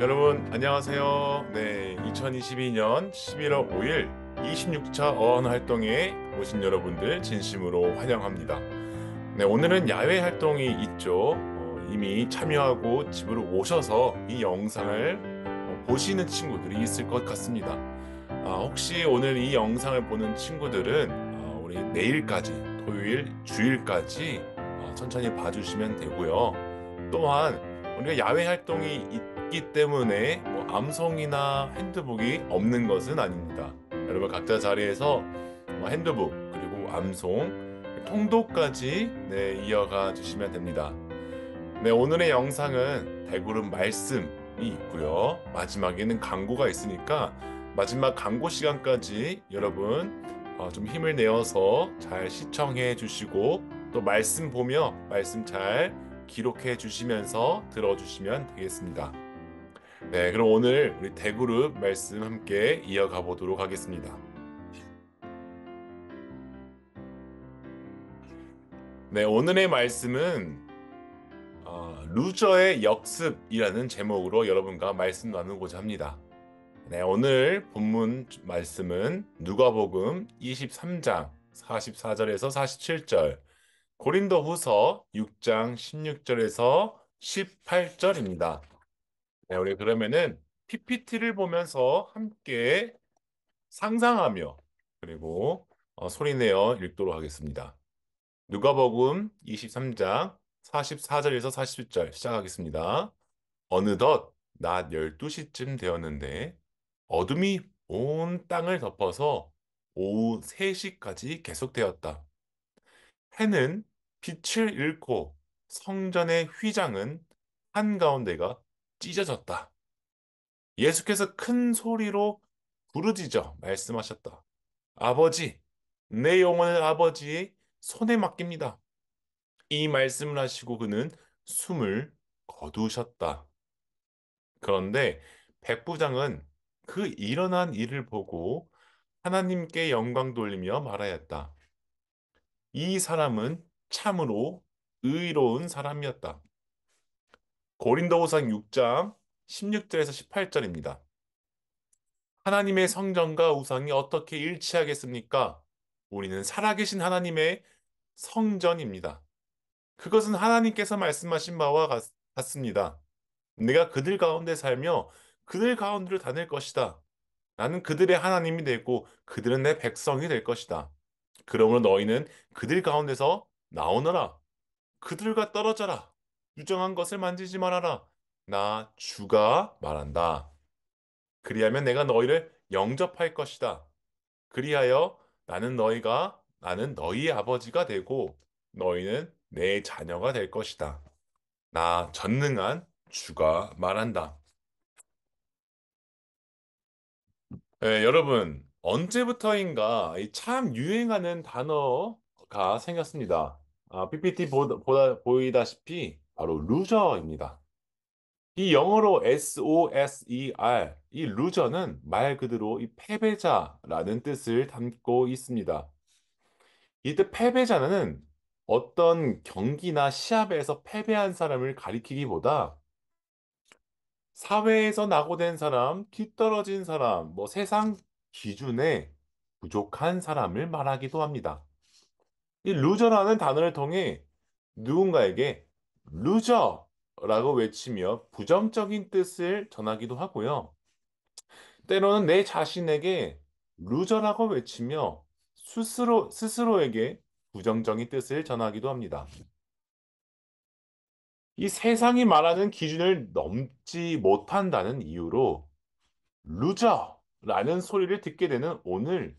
여러분 안녕하세요. 네, 2022년 11월 5일 26차 어원 활동에 오신 여러분들 진심으로 환영합니다. 네, 오늘은 야외 활동이 있죠. 이미 참여하고 집으로 오셔서 이 영상을 보시는 친구들이 있을 것 같습니다. 혹시 오늘 이 영상을 보는 친구들은 우리 내일까지, 토요일, 주일까지 천천히 봐주시면 되고요. 또한 우리가 야외 활동이 있기 때문에 뭐 암송이나 핸드북이 없는 것은 아닙니다. 여러분 각자 자리에서 핸드북 그리고 암송, 통독까지 이어가 주시면 됩니다. 네, 오늘의 영상은 대구름 말씀이 있고요. 마지막에는 광고가 있으니까 마지막 광고 시간까지 여러분 좀 힘을 내어서 잘 시청해 주시고 또 말씀 보며 말씀 잘 기록해 주시면서 들어주시면 되겠습니다. 네, 그럼 오늘 우리 대그룹 말씀 함께 이어가 보도록 하겠습니다. 네, 오늘의 말씀은 루저의 역습이라는 제목으로 여러분과 말씀 나누고자 합니다. 네, 오늘 본문 말씀은 누가복음 23장 44절에서 47절, 고린도후서 6장 16절에서 18절입니다. 네, 우리 그러면은 PPT를 보면서 함께 상상하며 그리고 소리내어 읽도록 하겠습니다. 누가복음 23장 44절에서 47절 시작하겠습니다. 어느덧 낮 12시쯤 되었는데 어둠이 온 땅을 덮어서 오후 3시까지 계속되었다. 해는 빛을 잃고 성전의 휘장은 한가운데가 찢어졌다. 예수께서 큰 소리로 부르짖어 말씀하셨다. 아버지, 내 영혼을 아버지의 손에 맡깁니다. 이 말씀을 하시고 그는 숨을 거두셨다. 그런데 백부장은 그 일어난 일을 보고 하나님께 영광 돌리며 말하였다. 이 사람은 참으로 의로운 사람이었다. 고린도후서 6장 16절에서 18절입니다. 하나님의 성전과 우상이 어떻게 일치하겠습니까? 우리는 살아계신 하나님의 성전입니다. 그것은 하나님께서 말씀하신 바와 같습니다. 내가 그들 가운데 살며 그들 가운데를 다닐 것이다. 나는 그들의 하나님이 되고 그들은 내 백성이 될 것이다. 그러므로 너희는 그들 가운데서 나오너라. 그들과 떨어져라. 유정한 것을 만지지 말아라. 나 주가 말한다. 그리하면 내가 너희를 영접할 것이다. 그리하여 나는 너희의 아버지가 되고 너희는 내 자녀가 될 것이다. 나 전능한 주가 말한다. 여러분, 언제부터인가 이 참 유행하는 단어가 생겼습니다. PPT 보이다시피 바로 루저입니다. 이 영어로 SOSER, 이 루저는 말 그대로 이 패배자라는 뜻을 담고 있습니다. 이때 패배자는 어떤 경기나 시합에서 패배한 사람을 가리키기보다 사회에서 낙오된 사람, 뒤떨어진 사람, 뭐 세상 기준에 부족한 사람을 말하기도 합니다. 이 루저라는 단어를 통해 누군가에게 루저라고 외치며 부정적인 뜻을 전하기도 하고요. 때로는 내 자신에게 루저라고 외치며 스스로에게 부정적인 뜻을 전하기도 합니다. 이 세상이 말하는 기준을 넘지 못한다는 이유로 루저라는 소리를 듣게 되는 오늘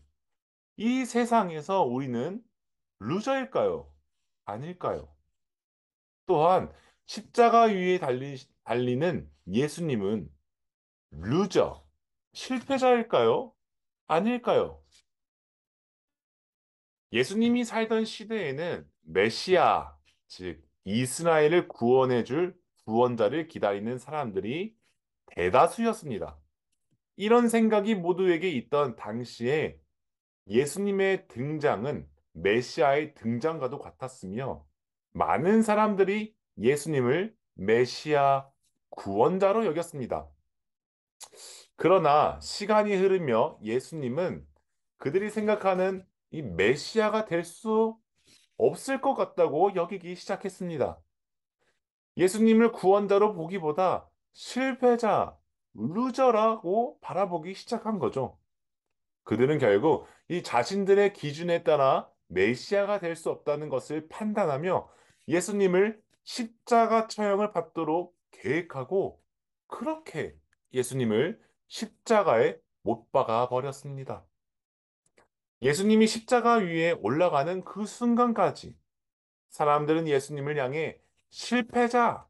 이 세상에서 우리는 루저일까요? 아닐까요? 또한 십자가 위에 달리는 예수님은 루저, 실패자일까요? 아닐까요? 예수님이 살던 시대에는 메시아, 즉 이스라엘을 구원해줄 구원자를 기다리는 사람들이 대다수였습니다. 이런 생각이 모두에게 있던 당시에 예수님의 등장은 메시아의 등장과도 같았으며 많은 사람들이 예수님을 메시아 구원자로 여겼습니다. 그러나 시간이 흐르며 예수님은 그들이 생각하는 이 메시아가 될 수 없을 것 같다고 여기기 시작했습니다. 예수님을 구원자로 보기보다 실패자, 루저라고 바라보기 시작한 거죠. 그들은 결국 이 자신들의 기준에 따라 메시아가 될 수 없다는 것을 판단하며 예수님을 십자가 처형을 받도록 계획하고 그렇게 예수님을 십자가에 못 박아 버렸습니다. 예수님이 십자가 위에 올라가는 그 순간까지 사람들은 예수님을 향해 실패자,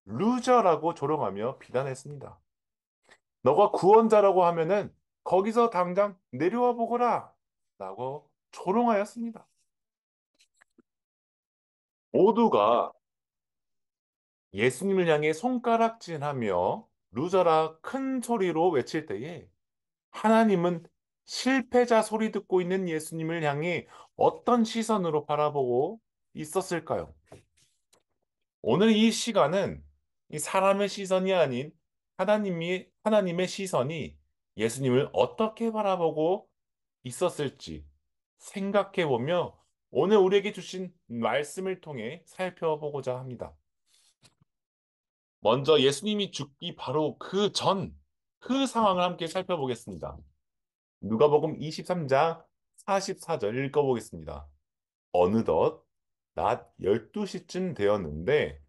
루저라고 조롱하며 비난했습니다. 너가 구원자라고 하면은 거기서 당장 내려와 보거라 라고 조롱하였습니다. 모두가 예수님을 향해 손가락질하며 루저라 큰 소리로 외칠 때에 하나님은 실패자 소리 듣고 있는 예수님을 향해 어떤 시선으로 바라보고 있었을까요? 오늘 이 시간은 이 사람의 시선이 아닌 하나님의 시선이 예수님을 어떻게 바라보고 있었을지 생각해 보며 오늘 우리에게 주신 말씀을 통해 살펴보고자 합니다. 먼저 예수님이 죽기 바로 그 상황을 함께 살펴보겠습니다. 누가복음 23장 44절 읽어보겠습니다. 어느덧 낮 12시쯤 되었는데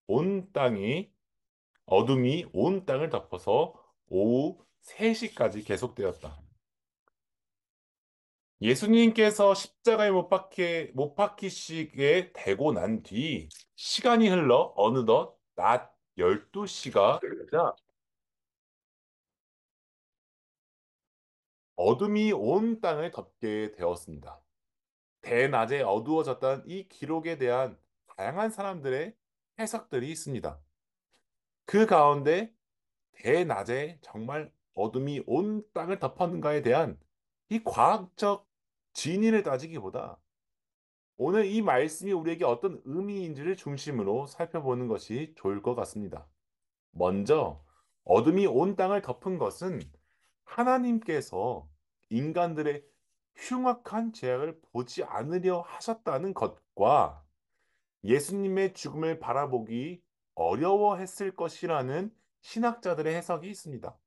온 땅이 어둠이 온 땅을 덮어서 오후 3시까지 계속되었다. 예수님께서 십자가에 못 박히시게 되고 난 뒤 시간이 흘러 어느덧 낮 12시가 되자 어둠이 온 땅을 덮게 되었습니다. 대낮에 어두워졌다는 이 기록에 대한 다양한 사람들의 해석들이 있습니다. 그 가운데 대낮에 정말 어둠이 온 땅을 덮었는가에 대한 이 과학적 진위를 따지기보다 오늘 이 말씀이 우리에게 어떤 의미인지를 중심으로 살펴보는 것이 좋을 것 같습니다. 먼저 어둠이 온 땅을 덮은 것은 하나님께서 인간들의 흉악한 죄악을 보지 않으려 하셨다는 것과 예수님의 죽음을 바라보기 어려워했을 것이라는 신학자들의 해석이 있습니다.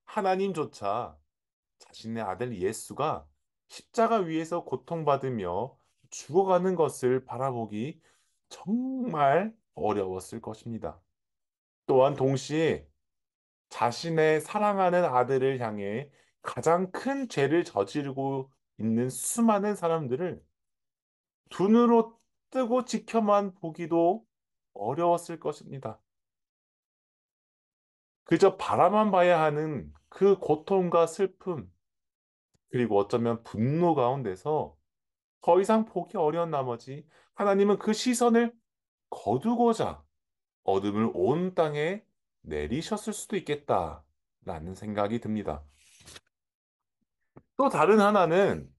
하나님조차 자신의 아들 예수가 십자가 위에서 고통받으며 죽어가는 것을 바라보기 정말 어려웠을 것입니다. 또한 동시에 자신의 사랑하는 아들을 향해 가장 큰 죄를 저지르고 있는 수많은 사람들을 두 눈으로 뜨고 지켜만 보기도 어려웠을 것입니다. 그저 바라만 봐야 하는 그 고통과 슬픔, 그리고 어쩌면 분노 가운데서 더 이상 보기 어려운 나머지 하나님은 그 시선을 거두고자 어둠을 온 땅에 내리셨을 수도 있겠다라는 생각이 듭니다. 또 다른 하나는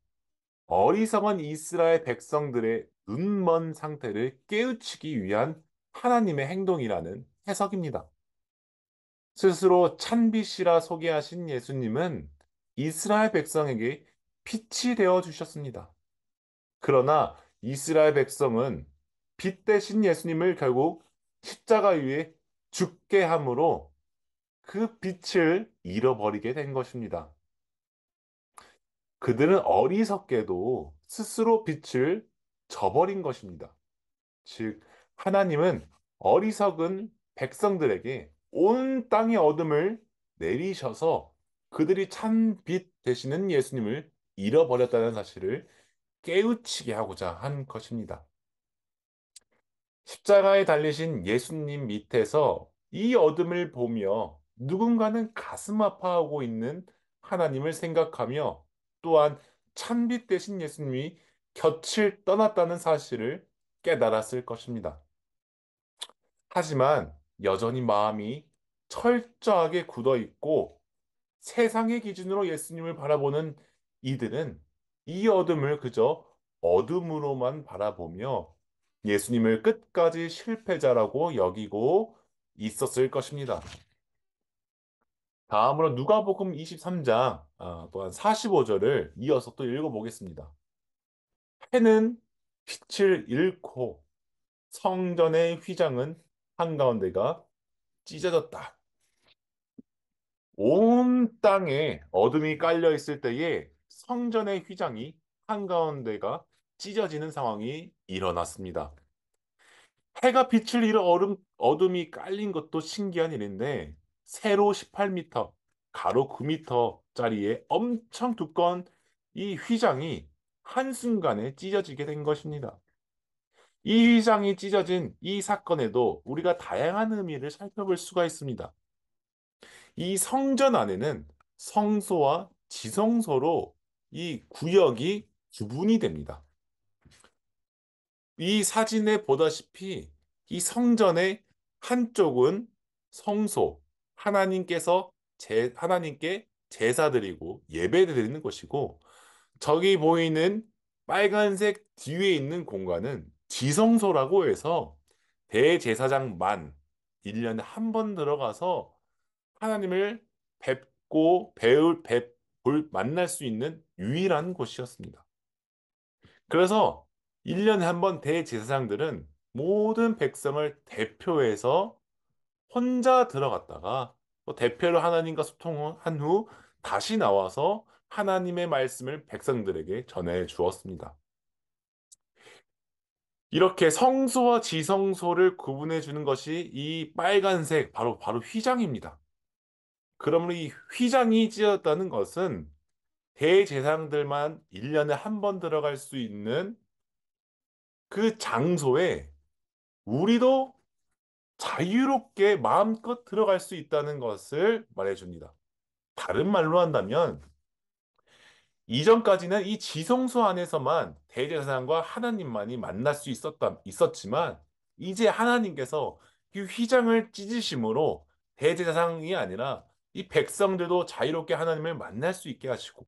어리석은 이스라엘 백성들의 눈먼 상태를 깨우치기 위한 하나님의 행동이라는 해석입니다. 스스로 찬빛이라 소개하신 예수님은 이스라엘 백성에게 빛이 되어 주셨습니다. 그러나 이스라엘 백성은 빛 대신 예수님을 결국 십자가 위에 죽게 함으로 그 빛을 잃어버리게 된 것입니다. 그들은 어리석게도 스스로 빛을 저버린 것입니다. 즉, 하나님은 어리석은 백성들에게 온 땅의 어둠을 내리셔서 그들이 참 빛 되시는 예수님을 잃어버렸다는 사실을 깨우치게 하고자 한 것입니다. 십자가에 달리신 예수님 밑에서 이 어둠을 보며 누군가는 가슴 아파하고 있는 하나님을 생각하며 또한 참빛 되신 예수님이 곁을 떠났다는 사실을 깨달았을 것입니다. 하지만 여전히 마음이 철저하게 굳어 있고 세상의 기준으로 예수님을 바라보는 이들은 이 어둠을 그저 어둠으로만 바라보며 예수님을 끝까지 실패자라고 여기고 있었을 것입니다. 다음으로 누가복음 23장 또한 45절을 이어서 또 읽어보겠습니다. 해는 빛을 잃고 성전의 휘장은 한가운데가 찢어졌다. 온 땅에 어둠이 깔려 있을 때에 성전의 휘장이 한가운데가 찢어지는 상황이 일어났습니다. 해가 빛을 잃어 어둠이 깔린 것도 신기한 일인데, 세로 18m, 가로 9m짜리의 엄청 두꺼운 이 휘장이 한순간에 찢어지게 된 것입니다. 이 휘장이 찢어진 이 사건에도 우리가 다양한 의미를 살펴볼 수가 있습니다. 이 성전 안에는 성소와 지성소로 이 구역이 구분이 됩니다. 이 사진에 보다시피 이 성전의 한쪽은 성소, 하나님께 제사드리고 예배드리는 곳이고, 저기 보이는 빨간색 뒤에 있는 공간은 지성소라고 해서 대제사장만 1년에 한 번 들어가서 하나님을 만날 수 있는 유일한 곳이었습니다. 그래서 1년에 한 번 대제사장들은 모든 백성을 대표해서 혼자 들어갔다가 또 대표로 하나님과 소통한 후 다시 나와서 하나님의 말씀을 백성들에게 전해 주었습니다. 이렇게 성소와 지성소를 구분해 주는 것이 이 빨간색 바로 휘장입니다. 그러므로 이 휘장이 찢었다는 것은 대제사장들만 1년에 한 번 들어갈 수 있는 그 장소에 우리도 자유롭게 마음껏 들어갈 수 있다는 것을 말해줍니다. 다른 말로 한다면, 이전까지는 이 지성소 안에서만 대제사장과 하나님만이 만날 수 있었지만, 이제 하나님께서 이 휘장을 찢으심으로 대제사장이 아니라 이 백성들도 자유롭게 하나님을 만날 수 있게 하시고,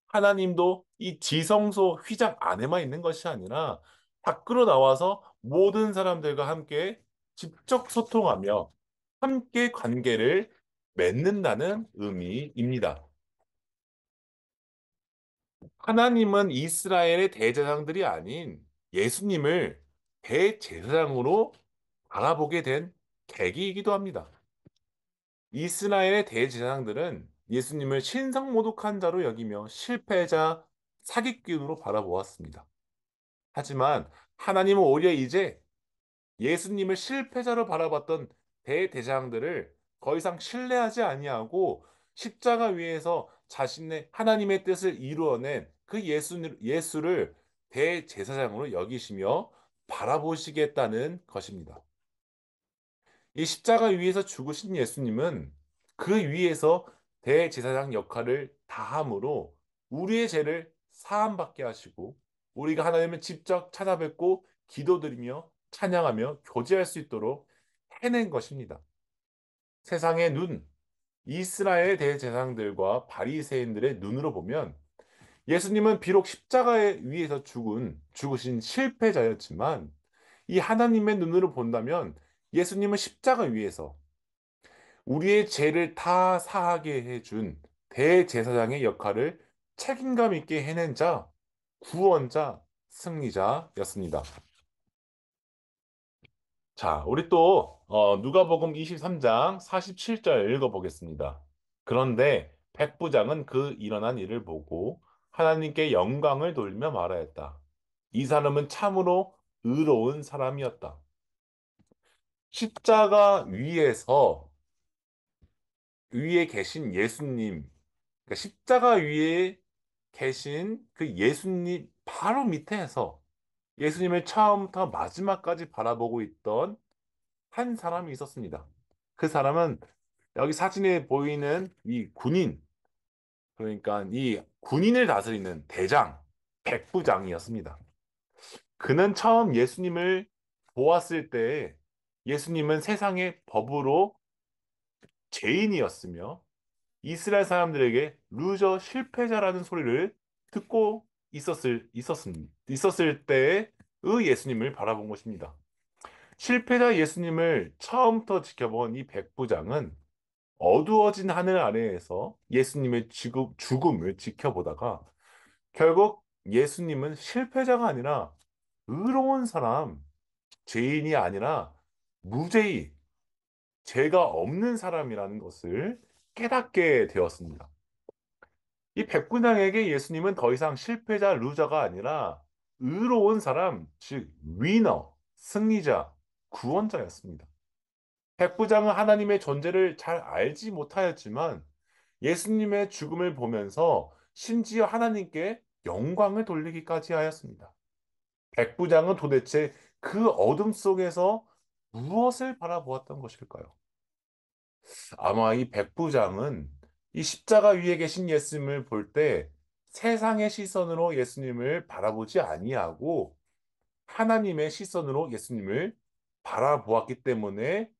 하나님도 이 지성소 휘장 안에만 있는 것이 아니라 밖으로 나와서 모든 사람들과 함께 직접 소통하며 함께 관계를 맺는다는 의미입니다. 하나님은 이스라엘의 대제사장들이 아닌 예수님을 대제사장으로 바라보게 된 계기이기도 합니다. 이스라엘의 대제사장들은 예수님을 신성모독한 자로 여기며 실패자, 사기꾼으로 바라보았습니다. 하지만 하나님은 오히려 이제 예수님을 실패자로 바라봤던 대제사장들을 더 이상 신뢰하지 아니하고 십자가 위에서 자신의 하나님의 뜻을 이루어낸 그 예수를 대제사장으로 여기시며 바라보시겠다는 것입니다. 이 십자가 위에서 죽으신 예수님은 그 위에서 대제사장 역할을 다함으로 우리의 죄를 사함받게 하시고, 우리가 하나님을 직접 찾아뵙고 기도드리며 찬양하며 교제할 수 있도록 해낸 것입니다. 세상의 눈, 이스라엘 대제사장들과 바리새인들의 눈으로 보면 예수님은 비록 십자가에 위에서 죽으신 실패자였지만, 이 하나님의 눈으로 본다면 예수님은 십자가 위에서 우리의 죄를 다 사하게 해준 대제사장의 역할을 책임감 있게 해낸 자, 구원자, 승리자였습니다. 자, 우리 또 누가복음 23장 47절 읽어보겠습니다. 그런데 백부장은 그 일어난 일을 보고 하나님께 영광을 돌리며 말하였다. 이 사람은 참으로 의로운 사람이었다. 십자가 위에 계신 예수님, 그러니까 십자가 위에 계신 그 예수님 바로 밑에서 예수님을 처음부터 마지막까지 바라보고 있던 한 사람이 있었습니다. 그 사람은 여기 사진에 보이는 이 군인, 그러니까 이 군인을 다스리는 대장, 백부장이었습니다. 그는 처음 예수님을 보았을 때 예수님은 세상의 법으로 죄인이었으며 이스라엘 사람들에게 루저 실패자라는 소리를 듣고 있었을 때의 예수님을 바라본 것입니다. 실패자 예수님을 처음부터 지켜본 이 백부장은 어두워진 하늘 아래에서 예수님의 죽음을 지켜보다가 결국 예수님은 실패자가 아니라 의로운 사람, 죄인이 아니라 무죄의, 죄가 없는 사람이라는 것을 깨닫게 되었습니다. 이 백부장에게 예수님은 더 이상 실패자, 루저가 아니라 의로운 사람, 즉 위너, 승리자, 구원자였습니다. 백부장은 하나님의 존재를 잘 알지 못하였지만 예수님의 죽음을 보면서 심지어 하나님께 영광을 돌리기까지 하였습니다. 백부장은 도대체 그 어둠 속에서 무엇을 바라보았던 것일까요? 아마 이 백부장은 이 십자가 위에 계신 예수님을 볼 때 세상의 시선으로 예수님을 바라보지 아니하고 하나님의 시선으로 예수님을 바라보았기 때문에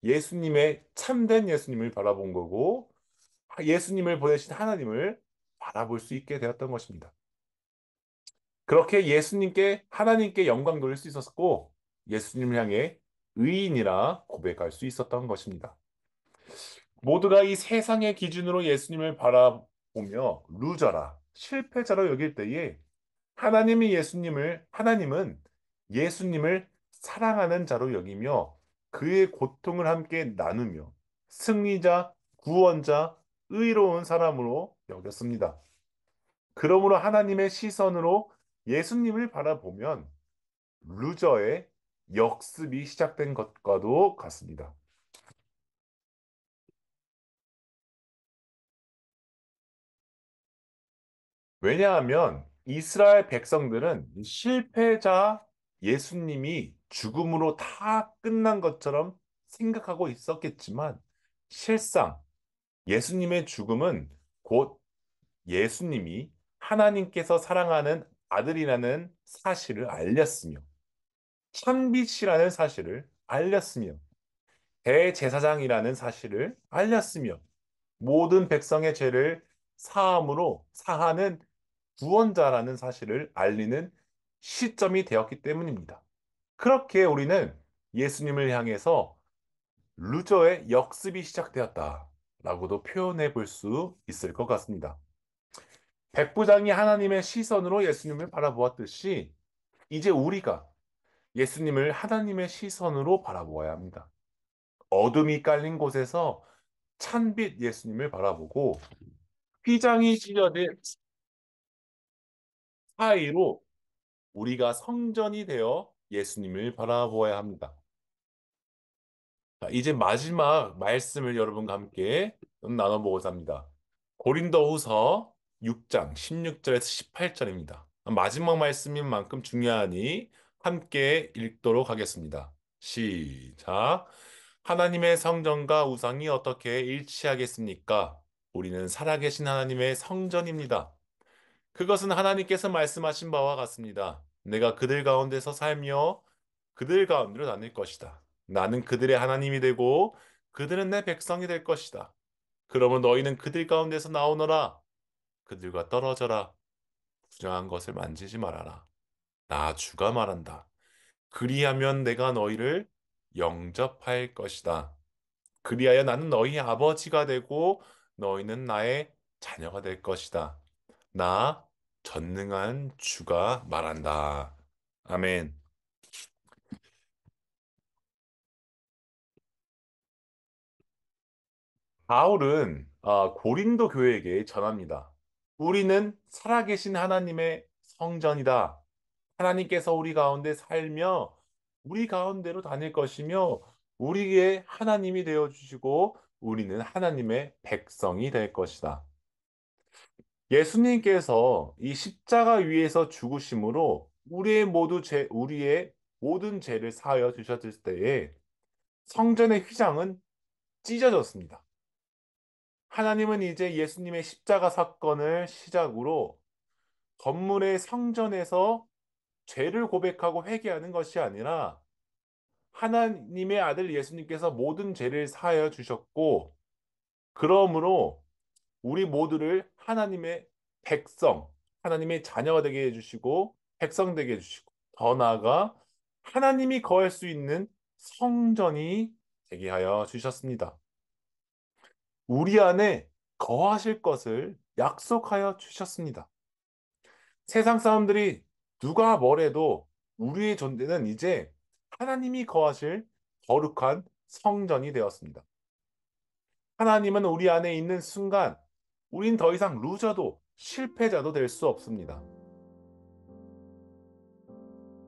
예수님의 참된 예수님을 바라본 거고 예수님을 보내신 하나님을 바라볼 수 있게 되었던 것입니다. 그렇게 예수님께 하나님께 영광 돌릴 수 있었고 예수님을 향해 의인이라 고백할 수 있었던 것입니다. 모두가 이 세상의 기준으로 예수님을 바라보며 루저라, 실패자로 여길 때에 하나님은 예수님을 사랑하는 자로 여기며 그의 고통을 함께 나누며 승리자, 구원자, 의로운 사람으로 여겼습니다. 그러므로 하나님의 시선으로 예수님을 바라보면 루저의 역습이 시작된 것과도 같습니다. 왜냐하면 이스라엘 백성들은 실패자 예수님이 죽음으로 다 끝난 것처럼 생각하고 있었겠지만 실상 예수님의 죽음은 곧 예수님이 하나님께서 사랑하는 아들이라는 사실을 알렸으며 참빛이라는 사실을 알렸으며 대제사장이라는 사실을 알렸으며 모든 백성의 죄를 사하는 구원자라는 사실을 알리는 시점이 되었기 때문입니다. 그렇게 우리는 예수님을 향해서 루저의 역습이 시작되었다라고도 표현해 볼 수 있을 것 같습니다. 백부장이 하나님의 시선으로 예수님을 바라보았듯이 이제 우리가 예수님을 하나님의 시선으로 바라보아야 합니다. 어둠이 깔린 곳에서 찬빛 예수님을 바라보고 휘장이 찢어진 사이로 우리가 성전이 되어 예수님을 바라보아야 합니다. 자, 이제 마지막 말씀을 여러분과 함께 나눠보고자 합니다. 고린도후서 6장 16절에서 18절입니다. 마지막 말씀인 만큼 중요하니 함께 읽도록 하겠습니다. 시작. 하나님의 성전과 우상이 어떻게 일치하겠습니까? 우리는 살아계신 하나님의 성전입니다. 그것은 하나님께서 말씀하신 바와 같습니다. 내가 그들 가운데서 살며 그들 가운데로 다닐 것이다. 나는 그들의 하나님이 되고 그들은 내 백성이 될 것이다. 그러면 너희는 그들 가운데서 나오너라. 그들과 떨어져라. 부정한 것을 만지지 말아라. 나 주가 말한다. 그리하면 내가 너희를 영접할 것이다. 그리하여 나는 너희 아버지가 되고 너희는 나의 자녀가 될 것이다. 나 전능한 주가 말한다. 아멘. 바울은 고린도 교회에게 전합니다. 우리는 살아계신 하나님의 성전이다. 하나님께서 우리 가운데 살며 우리 가운데로 다닐 것이며 우리의 하나님이 되어 주시고 우리는 하나님의 백성이 될 것이다. 예수님께서 이 십자가 위에서 죽으심으로 우리의 모든 죄를 사하여 주셨을 때에 성전의 휘장은 찢어졌습니다. 하나님은 이제 예수님의 십자가 사건을 시작으로 건물의 성전에서 죄를 고백하고 회개하는 것이 아니라 하나님의 아들 예수님께서 모든 죄를 사하여 주셨고, 그러므로 우리 모두를 하나님의 백성, 하나님의 자녀가 되게 해주시고, 백성 되게 해주시고, 더 나아가 하나님이 거할 수 있는 성전이 되게 하여 주셨습니다. 우리 안에 거하실 것을 약속하여 주셨습니다. 세상 사람들이 누가 뭐래도 우리의 존재는 이제 하나님이 거하실 거룩한 성전이 되었습니다. 하나님은 우리 안에 있는 순간 우린 더 이상 루저도 실패자도 될 수 없습니다.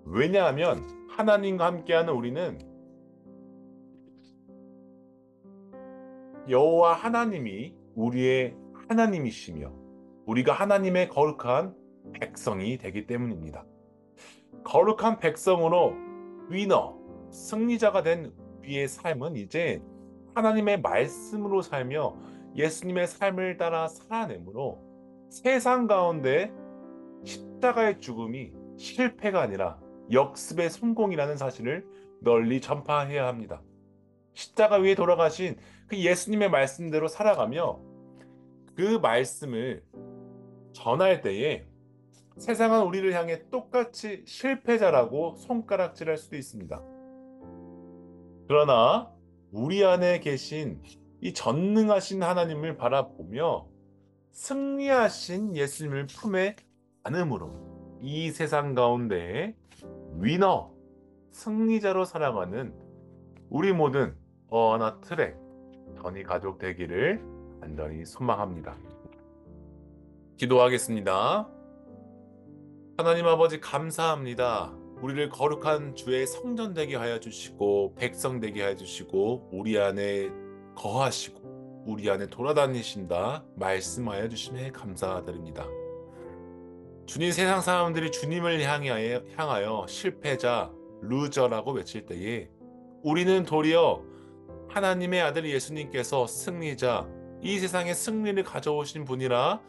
왜냐하면 하나님과 함께하는 우리는 여호와 하나님이 우리의 하나님이시며 우리가 하나님의 거룩한 백성이 되기 때문입니다. 거룩한 백성으로 위너, 승리자가 된 우리의 삶은 이제 하나님의 말씀으로 살며 예수님의 삶을 따라 살아내므로 세상 가운데 십자가의 죽음이 실패가 아니라 역습의 성공이라는 사실을 널리 전파해야 합니다. 십자가 위에 돌아가신 그 예수님의 말씀대로 살아가며 그 말씀을 전할 때에 세상은 우리를 향해 똑같이 실패자라고 손가락질할 수도 있습니다. 그러나 우리 안에 계신 이 전능하신 하나님을 바라보며 승리하신 예수님을 품에 안음으로 이 세상 가운데 위너, 승리자로 살아가는 우리 모든 어나 트랙, 전이 가족 되기를 간절히 소망합니다. 기도하겠습니다. 하나님 아버지 감사합니다. 우리를 거룩한 주의 성전 되게 하여 주시고 백성 되게 하여 주시고 우리 안에 거하시고 우리 안에 돌아다니신다 말씀하여 주심에 감사드립니다. 주님, 세상 사람들이 주님을 향하여 실패자, 루저라고 외칠 때에 우리는 도리어 하나님의 아들 예수님께서 승리자, 이 세상에 승리를 가져오신 분이라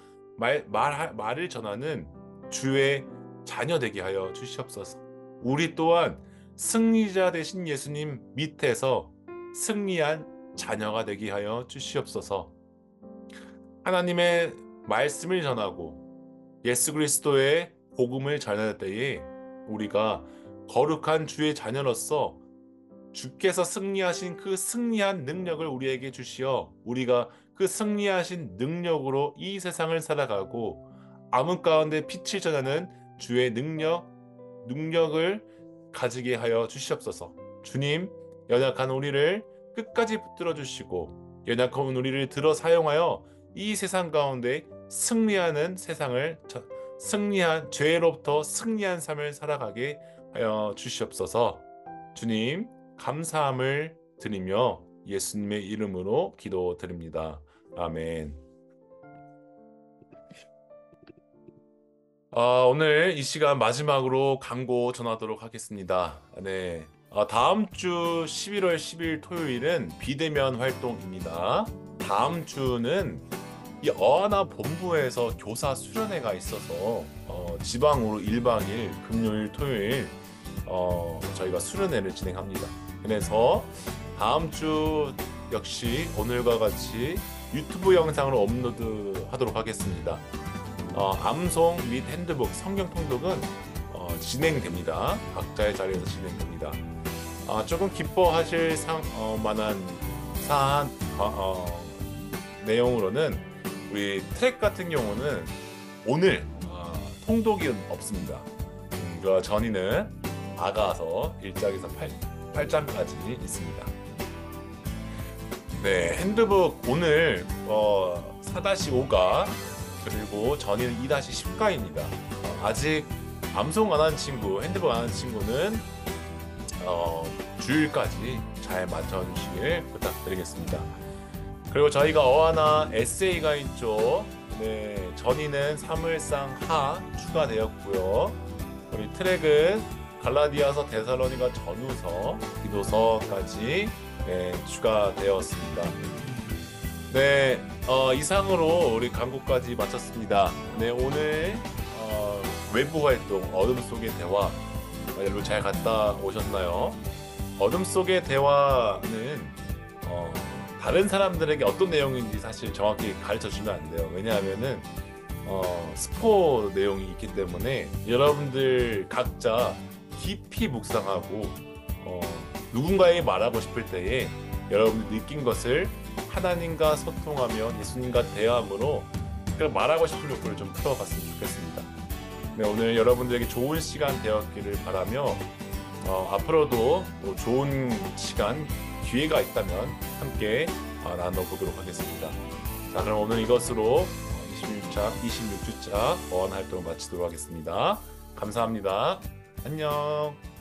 말을 전하는 주의 자녀 되게 하여 주시옵소서. 우리 또한 승리자 되신 예수님 밑에서 승리한 자녀가 되게 하여 주시옵소서. 하나님의 말씀을 전하고 예수 그리스도의 복음을 전할 때에 우리가 거룩한 주의 자녀로서 주께서 승리하신 그 승리한 능력을 우리에게 주시어 우리가 그 승리하신 능력으로 이 세상을 살아가고 암흑 가운데 빛을 전하는 주의 능력을 가지게 하여 주시옵소서. 주님, 연약한 우리를 끝까지 붙들어 주시고 연약한 우리를 들어 사용하여 이 세상 가운데 승리한 죄로부터 승리한 삶을 살아가게 하여 주시옵소서. 주님, 감사함을 드리며 예수님의 이름으로 기도드립니다. 아멘. 오늘 이 시간 마지막으로 광고 전하도록 하겠습니다. 네. 다음 주 11월 10일 토요일은 비대면 활동입니다. 다음 주는 이 어하나 본부에서 교사 수련회가 있어서 지방으로 1박 2일 금요일 토요일 저희가 수련회를 진행합니다. 그래서 다음 주 역시 오늘과 같이 유튜브 영상으로 업로드 하도록 하겠습니다. 암송 및 핸드북 성경 통독은 진행됩니다. 각자의 자리에서 진행됩니다. 조금 기뻐하실 만한 사안 내용으로는 우리 트랙 같은 경우는 오늘 통독이 없습니다. 그 전이는 아가서 1장에서 8장까지 있습니다. 네, 핸드북 오늘 4-5가 그리고 전이는 2-10가입니다. 아직 암송 안 한 친구, 핸드북 안 한 친구는 주일까지 잘 맞춰주시길 부탁드리겠습니다. 그리고 저희가 어하나 에세이가 있죠. 네, 전이는 사무엘상 하 추가되었고요. 우리 트랙은 갈라디아서, 데살로니가 전후서, 디도서까지 추가되었습니다. 네, 이상으로 우리 광고까지 마쳤습니다. 네, 오늘 외부 활동 어둠 속의 대화 여러분 잘 갔다 오셨나요? 어둠 속의 대화는 다른 사람들에게 어떤 내용인지 사실 정확히 가르쳐 주면 안 돼요. 왜냐하면은 스포 내용이 있기 때문에 여러분들 각자 깊이 묵상하고 누군가에게 말하고 싶을 때에 여러분들이 느낀 것을 하나님과 소통하며 예수님과 대화함으로 그냥 말하고 싶은 욕구를 좀 풀어봤으면 좋겠습니다. 네, 오늘 여러분들에게 좋은 시간 되었기를 바라며 앞으로도 또 좋은 시간, 기회가 있다면 함께 나눠보도록 하겠습니다. 자, 그럼 오늘 이것으로 26주차 어원 활동을 마치도록 하겠습니다. 감사합니다. 안녕.